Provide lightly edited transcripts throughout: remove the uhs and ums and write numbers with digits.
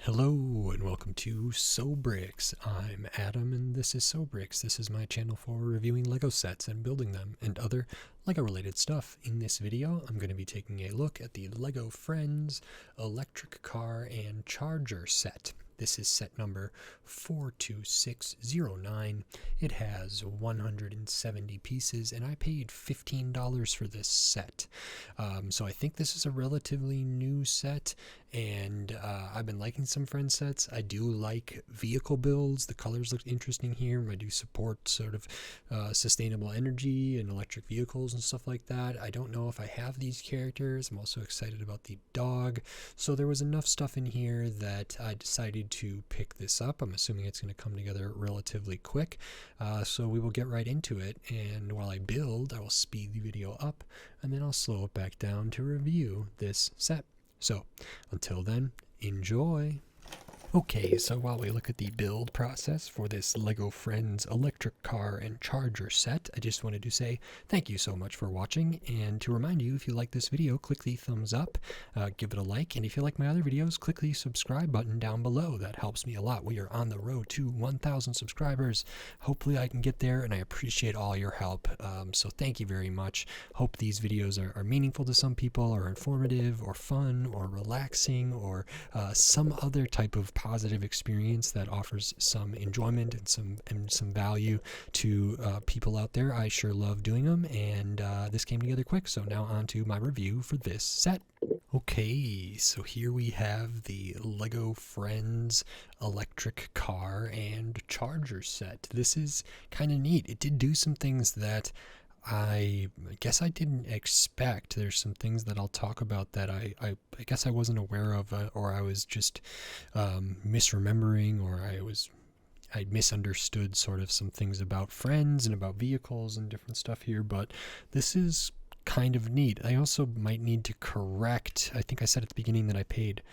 Hello and welcome to Sobrix. I'm Adam and this is Sobrix. This is my channel for reviewing Lego sets and building them and other Lego related stuff. In this video, I'm going to be taking a look at the Lego Friends electric car and charger set. This is set number 42609. It has 170 pieces and I paid $15 for this set. So I think this is a relatively new set, and I've been liking some Friends sets. I do like vehicle builds. The colors look interesting here. I do support sort of sustainable energy and electric vehicles and stuff like that. I don't know if I have these characters. I'm also excited about the dog. So there was enough stuff in here that I decided to pick this up. I'm assuming it's going to come together relatively quick. So we will get right into it. And while I build, I will speed the video up and then I'll slow it back down to review this set. So until then, enjoy. Okay, so while we look at the build process for this Lego Friends electric car and charger set, I just wanted to say thank you so much for watching, and to remind you, if you like this video, click the thumbs up, give it a like, and if you like my other videos, click the subscribe button down below. That helps me a lot. We are on the road to 1,000 subscribers. Hopefully I can get there, and I appreciate all your help, so thank you very much. Hope these videos are meaningful to some people, or informative, or fun, or relaxing, or some other type of positive experience that offers some enjoyment and some value to people out there. I sure love doing them, and this came together quick. So now on to my review for this set. Okay, so here we have the Lego Friends electric car and charger set. This is kind of neat. It did do some things that I guess I didn't expect. There's some things that I'll talk about that I guess I wasn't aware of, or I was just misremembering, or I misunderstood sort of some things about Friends and about vehicles and different stuff here, but this is kind of neat. I also might need to correct, I think I said at the beginning that I paid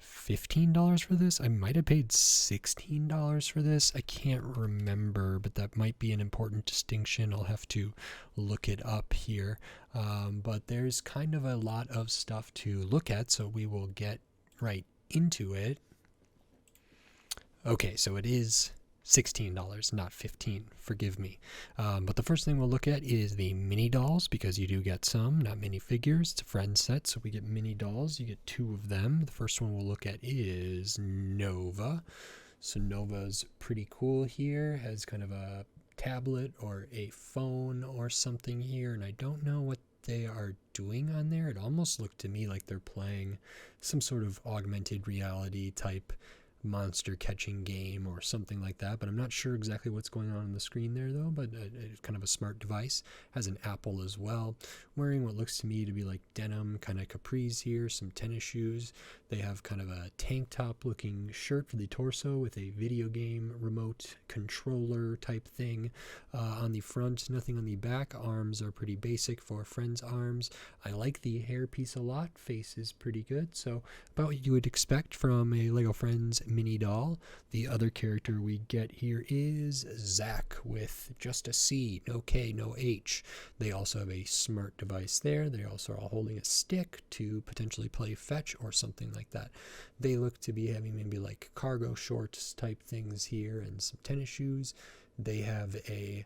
$15 for this. I might have paid $16 for this. I can't remember, but that might be an important distinction. I'll have to look it up here. But there's kind of a lot of stuff to look at, so we will get right into it. Okay, so it is $16, not $15. Forgive me. But the first thing we'll look at is the mini dolls, because you do get some, not mini figures. It's a Friends set, so we get mini dolls. You get 2 of them. The first one we'll look at is Nova. So Nova's pretty cool here. Has kind of a tablet or a phone or something here, and I don't know what they are doing on there. It almost looked to me like they're playing some sort of augmented reality type monster catching game or something like that, but I'm not sure exactly what's going on the screen there though. But it's kind of a smart device. Has an Apple as well. Wearing what looks to me to be like denim kind of capris here, some tennis shoes. They have kind of a tank top looking shirt for the torso with a video game remote controller type thing on the front. Nothing on the back. Arms are pretty basic for Friends arms. I like the hair piece a lot. Face is pretty good. So about what you would expect from a Lego Friends mini doll. The other character we get here is Zach with just a C, no K, no H. They also have a smart device there. They also are all holding a stick to potentially play fetch or something like that. They look to be having maybe like cargo shorts type things here and some tennis shoes. They have a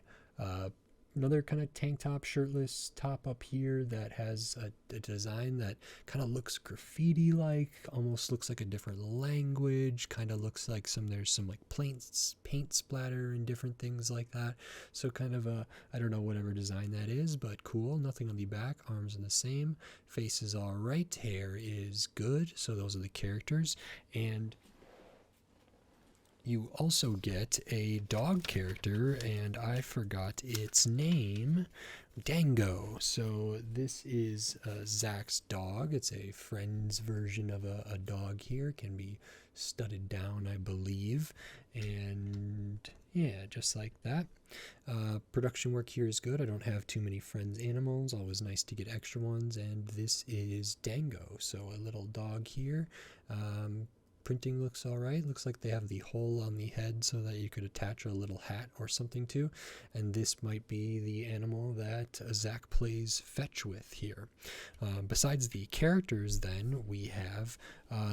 another kind of tank top, shirtless top up here that has a design that kind of looks graffiti like, almost looks like a different language, kind of looks like there's some like paint splatter and different things like that. So kind of a, I don't know whatever design that is, but cool. Nothing on the back. Arms are the same. Face is all right. Hair is good. So those are the characters. And you also get a dog character, and I forgot its name, Dango. So this is Zach's dog. It's a Friends version of a dog here. Can be studded down, I believe. And yeah, just like that. Production work here is good. I don't have too many Friends animals. Always nice to get extra ones. And this is Dango. So a little dog here. Printing looks alright. Looks like they have the hole on the head so that you could attach a little hat or something to. And this might be the animal that Zach plays fetch with here. Besides the characters then, we have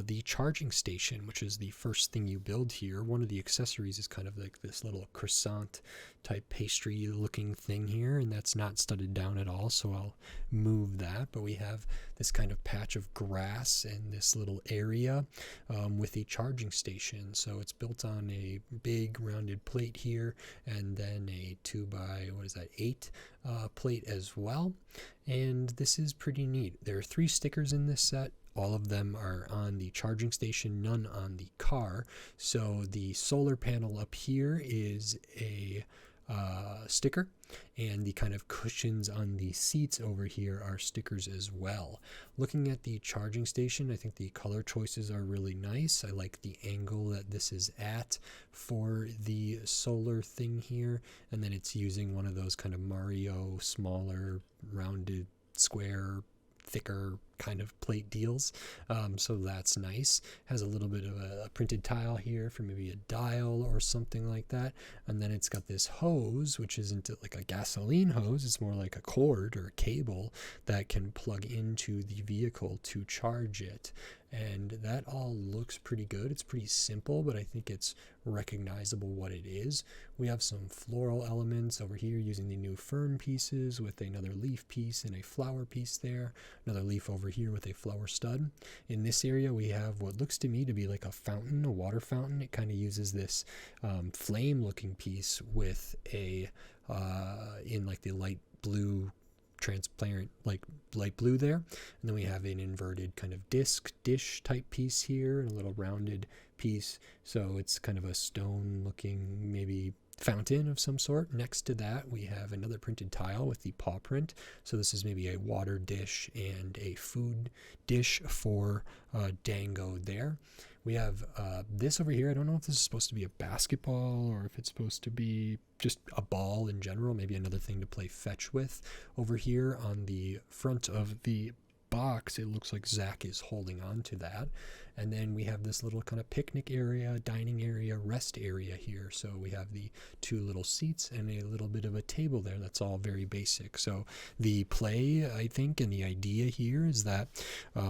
the charging station, which is the first thing you build here. One of the accessories is kind of like this little croissant type pastry looking thing here, and that's not studded down at all, so I'll move that. But we have this kind of patch of grass and this little area with a charging station. So it's built on a big rounded plate here, and then a 2x8 plate as well. And this is pretty neat. There are 3 stickers in this set. All of them are on the charging station, none on the car. So the solar panel up here is a sticker, and the kind of cushions on the seats over here are stickers as well. Looking at the charging station, I think the color choices are really nice. I like the angle that this is at for the solar thing here, and then it's using one of those kind of Mario smaller rounded square thicker kind of plate deals, so that's nice. Has a little bit of a printed tile here for maybe a dial or something like that, and then it's got this hose, which isn't like a gasoline hose, it's more like a cord or a cable that can plug into the vehicle to charge it. And that all looks pretty good. It's pretty simple, but I think it's recognizable what it is. We have some floral elements over here using the new fern pieces with another leaf piece and a flower piece there. Another leaf over here with a flower stud. In this area we have what looks to me to be like a fountain, a water fountain. It kind of uses this flame looking piece with a in like the light blue transparent like light blue there, and then we have an inverted kind of dish type piece here and a little rounded piece, so it's kind of a stone looking maybe fountain of some sort. Next to that we have another printed tile with the paw print, so this is maybe a water dish and a food dish for Dango there. We have this over here. I don't know if this is supposed to be a basketball or if it's supposed to be just a ball in general, maybe another thing to play fetch with. Over here on the front of the box, it looks like Zach is holding on to that. And then we have this little kind of picnic area, dining area, rest area here. So we have the 2 little seats and a little bit of a table there. That's all very basic. So the play, I think, and the idea here is that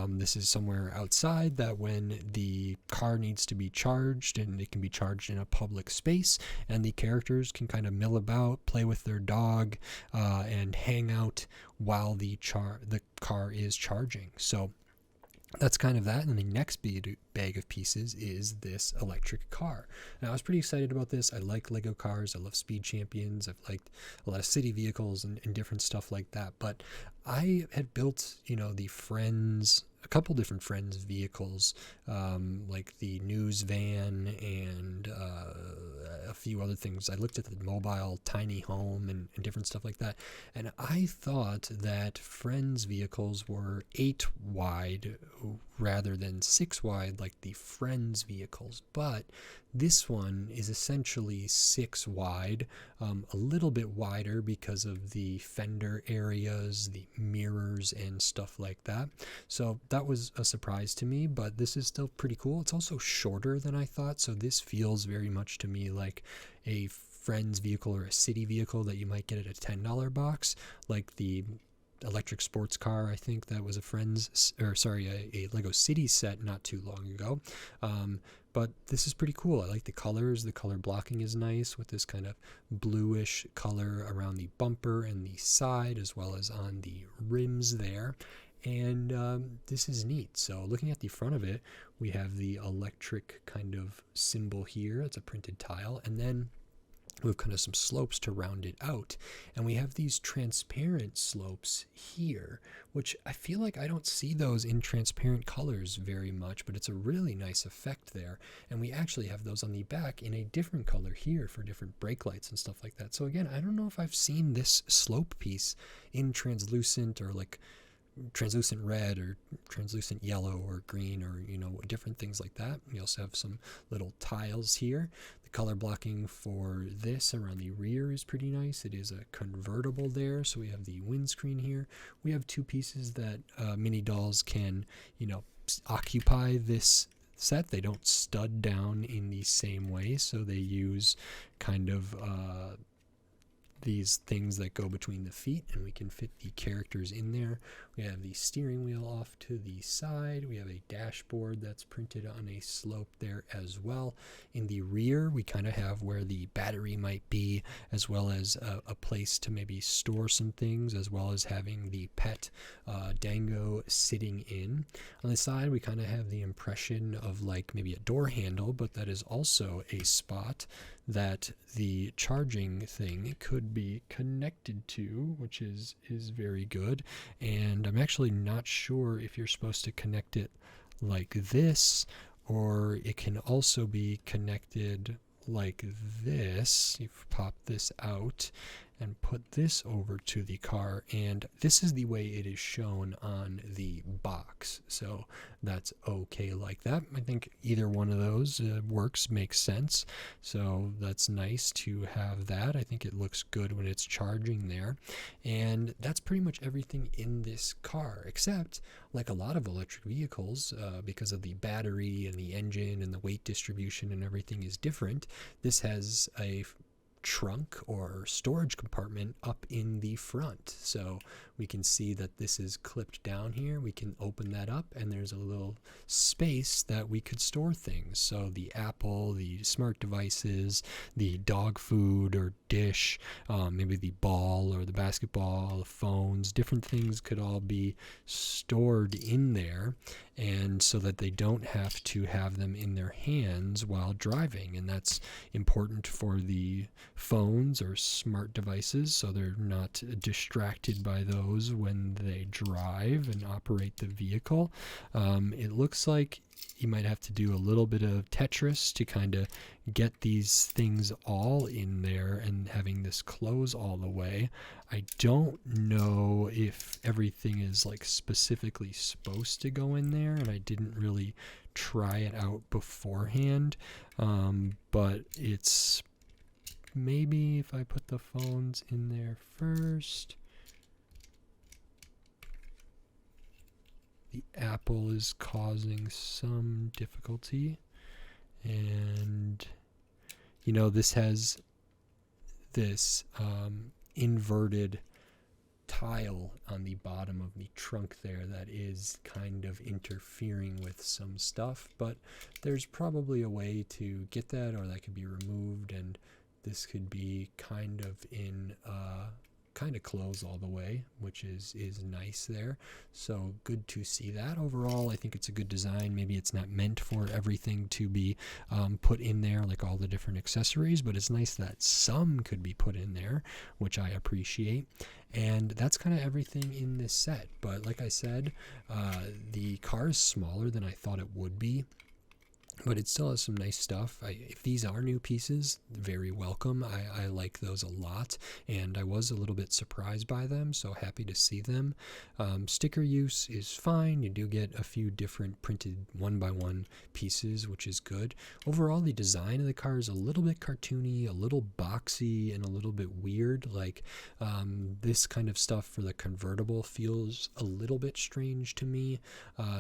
this is somewhere outside, that when the car needs to be charged, and it can be charged in a public space, and the characters can kind of mill about, play with their dog, and hang out while the car is charging. So that's kind of that. And the next bag of pieces is this electric car. Now, I was pretty excited about this. I like Lego cars. I love Speed Champions. I've liked a lot of city vehicles and different stuff like that. But I had built, the Friends, a couple different Friends vehicles, like the news van and a few other things. I looked at the mobile tiny home and different stuff like that, and I thought that Friends vehicles were 8 wide rather than 6 wide like the Friends vehicles, but this one is essentially 6 wide, a little bit wider because of the fender areas, the mirrors and stuff like that. So that was a surprise to me, but this is still pretty cool. It's also shorter than I thought, so this feels very much to me like a Friends vehicle or a city vehicle that you might get at a $10 box, like the electric sports car. I think that was a Lego City set not too long ago. But this is pretty cool. I like the colors. The color blocking is nice with this kind of bluish color around the bumper and the side, as well as on the rims there. And this is neat. So looking at the front of it, we have the electric kind of symbol here. It's a printed tile. And then we have kind of some slopes to round it out, and we have these transparent slopes here, which I feel like I don't see those in transparent colors very much, but it's a really nice effect there. And we actually have those on the back in a different color here for different brake lights and stuff like that. So again, I don't know if I've seen this slope piece in translucent or like translucent red or translucent yellow or green or different things like that. We also have some little tiles here. The color blocking for this around the rear is pretty nice. It is a convertible there, so we have the windscreen here. We have 2 pieces that mini dolls can occupy this set. They don't stud down in the same way, so they use kind of these things that go between the feet, and we can fit the characters in there. We have the steering wheel off to the side. We have a dashboard that's printed on a slope there as well. In the rear, we kind of have where the battery might be, as well as a place to maybe store some things, as well as having the pet Dango sitting in. On the side, we kind of have the impression of like maybe a door handle, but that is also a spot that the charging thing could be connected to, which is very good. And I'm actually not sure if you're supposed to connect it like this, or it can also be connected like this. You pop this out and put this over to the car, and this is the way it is shown on the box, so that's okay like that. I think either one of those works, makes sense, so that's nice to have that. I think it looks good when it's charging there, and that's pretty much everything in this car, except like a lot of electric vehicles, because of the battery and the engine and the weight distribution and everything is different. This has a trunk or storage compartment up in the front, so we can see that this is clipped down here. We can open that up, and there's a little space that we could store things. So the Apple, the smart devices, the dog food or dish, maybe the ball or the basketball, the phones, different things could all be stored in there, and so that they don't have to have them in their hands while driving. And that's important for the phones or smart devices, so they're not distracted by those when they drive and operate the vehicle. It looks like you might have to do a little bit of Tetris to kind of get these things all in there and having this close all the way. I don't know if everything is like specifically supposed to go in there, and I didn't really try it out beforehand, but it's maybe if I put the phones in there first. The Apple is causing some difficulty, and you know, this has this inverted tile on the bottom of the trunk there that is kind of interfering with some stuff, but there's probably a way to get that, or that could be removed, and this could be kind of in kind of close all the way, which is nice there. So good to see that. Overall, I think it's a good design. Maybe it's not meant for everything to be put in there, like all the different accessories, but it's nice that some could be put in there, which I appreciate. And that's kind of everything in this set. But like I said, the car is smaller than I thought it would be, but it still has some nice stuff. If these are new pieces, very welcome. I like those a lot, and I was a little bit surprised by them, so happy to see them. Sticker use is fine. You do get a few different printed one-by-one pieces, which is good. Overall, the design of the car is a little bit cartoony, a little boxy, and a little bit weird. Like this kind of stuff for the convertible feels a little bit strange to me.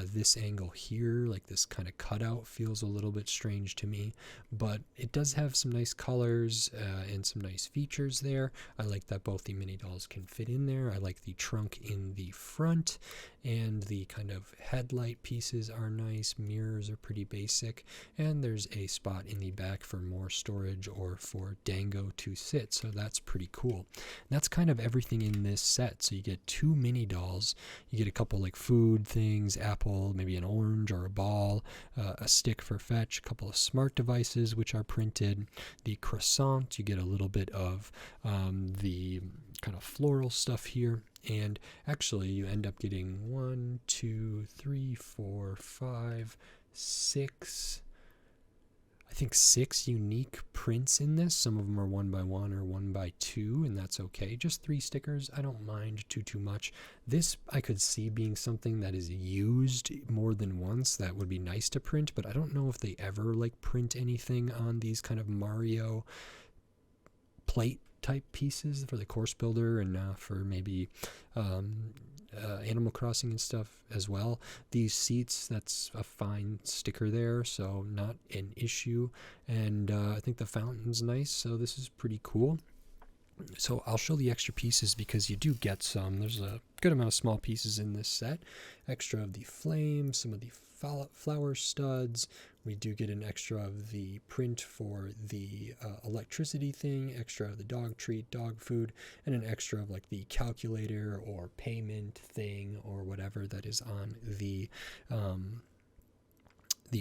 This angle here, like this kind of cutout, feels a little bit strange to me, but it does have some nice colors and some nice features there. I like that both the mini dolls can fit in there. I like the trunk in the front, and the kind of headlight pieces are nice. Mirrors are pretty basic, and there's a spot in the back for more storage or for Dango to sit, so that's pretty cool. And that's kind of everything in this set. So you get 2 mini dolls, you get a couple like food things, Apple, maybe an orange or a ball, a stick for fetch, a couple of smart devices which are printed, the croissant, you get a little bit of the kind of floral stuff here, and actually you end up getting 1, 2, 3, 4, 5, 6, I think 6 unique prints in this. Some of them are 1x1 or 1x2, and that's okay. Just 3 stickers, I don't mind too much. This I could see being something that is used more than once. That would be nice to print, but I don't know if they ever like print anything on these kind of Mario plate type pieces for the course builder, and for maybe Animal Crossing and stuff as well. These seats, that's a fine sticker there, so not an issue. And I think the fountain's nice, so this is pretty cool. So I'll show the extra pieces because you do get some. There's a good amount of small pieces in this set. Extra of the flame, some of the flower studs. We do get an extra of the print for the electricity thing, extra of the dog treat, dog food, and an extra of like the calculator or payment thing or whatever that is on the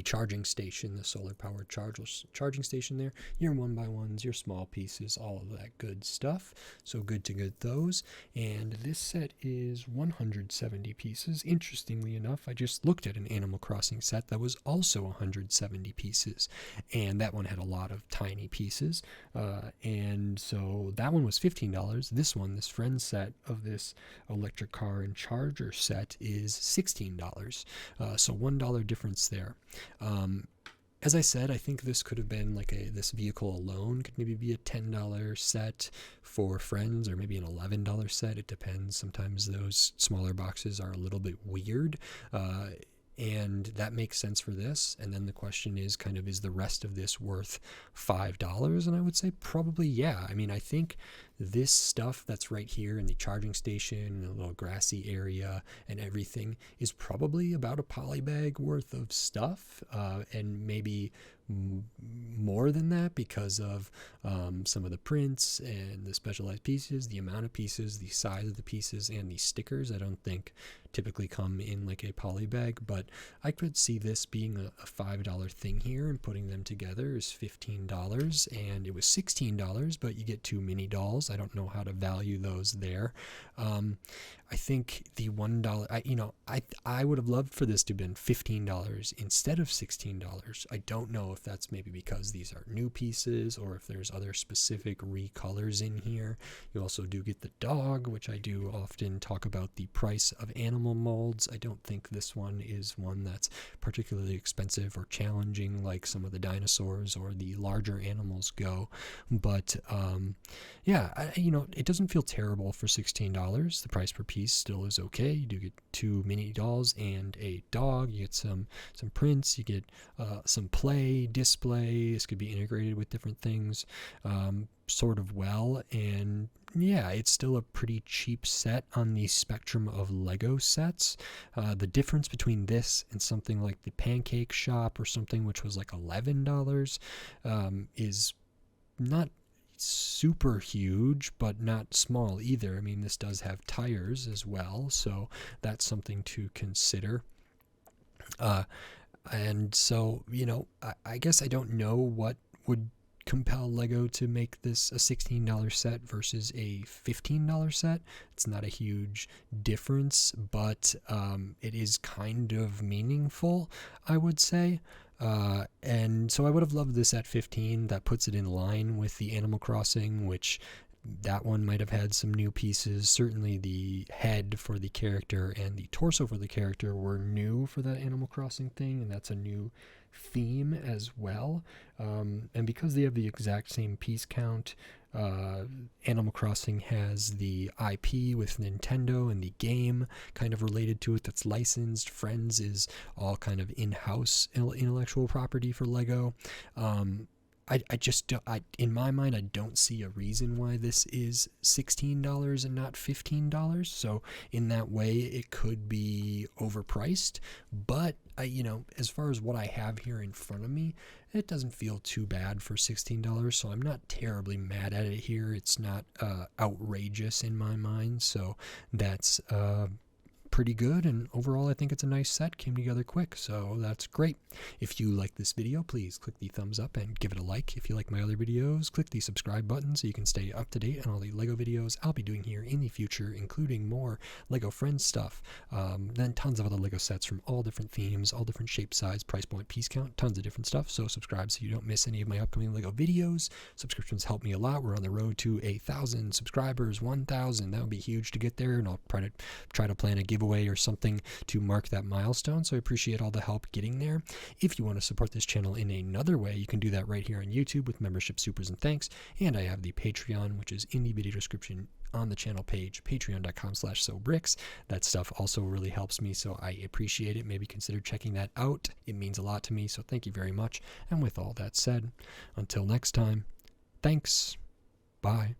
charging station, the solar powered charging station there, your 1x1s, your small pieces, all of that good stuff. So good to get those. And this set is 170 pieces. Interestingly enough, I just looked at an Animal Crossing set that was also 170 pieces, and that one had a lot of tiny pieces. And so that one was $15. This one, this Friends set of this electric car and charger set, is $16. So $1 difference there. As I said, I think this could have been like this vehicle alone could maybe be a $10 set for Friends, or maybe an $11 set. It depends. Sometimes those smaller boxes are a little bit weird. And that makes sense for this. And then the question is kind of, is the rest of this worth $5? And I would say probably, yeah. I mean, I think this stuff that's right here in the charging station, a little grassy area and everything, is probably about a poly bag worth of stuff, and maybe more than that because of some of the prints and the specialized pieces, the amount of pieces, the size of the pieces, and the stickers. I don't think typically come in like a poly bag, but I could see this being a $5 thing here, and putting them together is $15, and it was $16, but you get 2 mini dolls. I don't know how to value those there. I think the $1, I would have loved for this to have been $15 instead of $16. I don't know if that's maybe because these are new pieces or if there's other specific recolors in here. You also do get the dog, which I do often talk about the price of animal molds. I don't think this one is one that's particularly expensive or challenging like some of the dinosaurs or the larger animals go. But yeah, it doesn't feel terrible for $16. The price per piece still is okay. You do get 2 mini dolls and a dog. You get some prints. You get some display. This could be integrated with different things sort of well. And yeah, it's still a pretty cheap set on the spectrum of Lego sets. The difference between this and something like the Pancake Shop or something which was like $11 is not super huge, but not small either. I mean, this does have tires as well, so that's something to consider. And so, I guess I don't know what would compel Lego to make this a $16 set versus a $15 set. It's not a huge difference, but it is kind of meaningful, I would say. And so I would have loved this at 15. That puts it in line with the Animal Crossing, which that one might have had some new pieces. Certainly the head for the character and the torso for the character were new for that Animal Crossing thing, and that's a new theme as well. And because they have the exact same piece count, Animal Crossing has the IP with Nintendo and the game kind of related to it that's licensed. Friends is all kind of in-house intellectual property for Lego. In my mind, I don't see a reason why this is $16 and not $15. So in that way, it could be overpriced. But as far as what I have here in front of me, it doesn't feel too bad for $16. So I'm not terribly mad at it here. It's not outrageous in my mind. So that's pretty good, and overall I think it's a nice set. Came together quick, so that's great. If you like this video, please click the thumbs up and give it a like. If you like my other videos, click the subscribe button so you can stay up to date on all the Lego videos I'll be doing here in the future, including more Lego Friends stuff, then tons of other Lego sets from all different themes, all different shape, size, price point, piece count, tons of different stuff. So subscribe so you don't miss any of my upcoming Lego videos. Subscriptions help me a lot. We're on the road to 1,000 subscribers. 1,000, that would be huge to get there, and I'll try to plan a giveaway or something to mark that milestone. So I appreciate all the help getting there. If you want to support this channel in another way, you can do that right here on YouTube with membership, supers, and thanks. And I have the Patreon, which is in the video description on the channel page, patreon.com/sobricks. That stuff also really helps me, so I appreciate it. Maybe consider checking that out. It means a lot to me, so thank you very much. And with all that said, until next time, thanks. Bye.